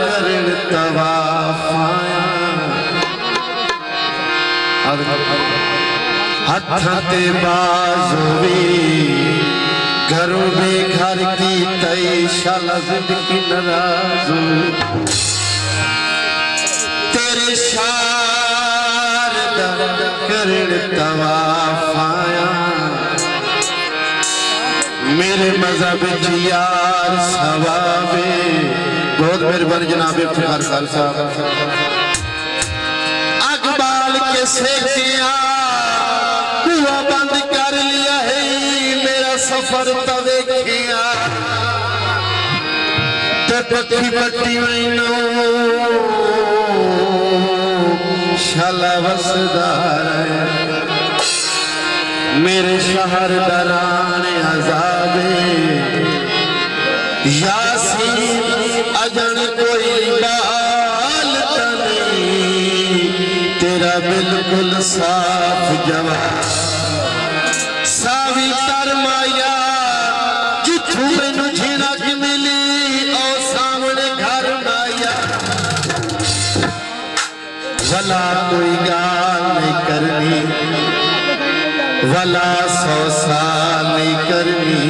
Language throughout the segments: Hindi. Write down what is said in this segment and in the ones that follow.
करण तवाफ हथा ते बाजुवी घरों में घर की तई शालद की नाराजू तेरे शारदा करण तवाफ आया मेरे मजहब यार सवाबे बहुत मेहरबानी जनाब इफ्तिखार खान साहब अकबाल के सेकिया कुआ बंद कर लिया है मेरा सफर तो देखिया ते पक्षी पट्टी मैनू शाला वसदार मेरे शहर दरान अजाबे यासीन अजन कोई बाल नहीं तेरा बिल्कुल साफ जवाब सावी तरमाया जिथू मैनू झिनक मिली ओ सामने घर माया वला कोई गाल नहीं करनी वला 100 साल नहीं करनी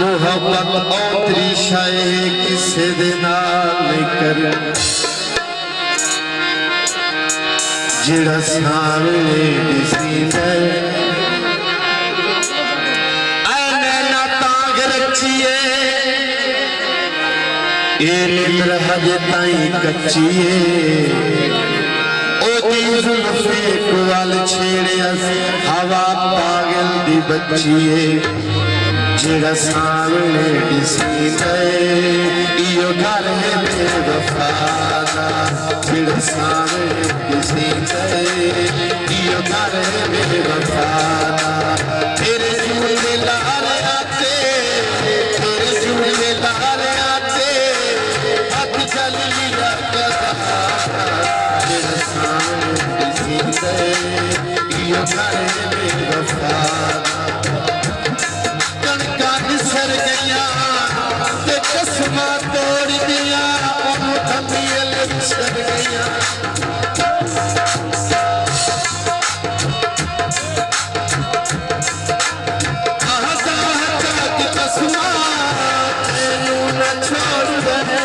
मुहब्बत औतरी शाये किसे दे नाल नहीं करनी जिहड़ा सामने दिसी नैना तांग रखिए ए निंद्र हजे ताई कच्चिए छेड़े हवा पागल दी बच्चिए जेड़ा सामने दिसी इयो घर है बेवफादा जेड़ा सामने दिसी इयो घर है बेवफादा तेरे झूले लाल आते तेरे झूले लाल आते हाथ चल लिया जेड़ा सामने कणका निसर गया ते कसमा तोड़ दिया थमियल सर गया कसमा तेनू न छोड़ रहे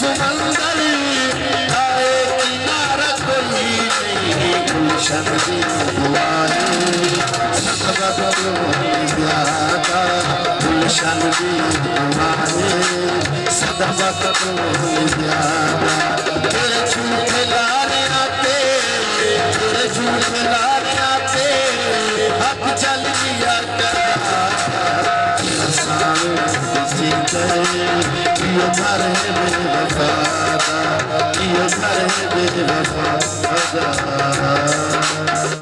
समंदर आए किनारा कोई नहीं गुलशन दी दुआएं सदबत ज्यादा गुलशन दी दुआएं सदबत ज्यादा तेरे झूठे लाने आते तेरे झूठे लाने आते हक चल लिया करा यो घर है बेवफा यो घर है बेवफा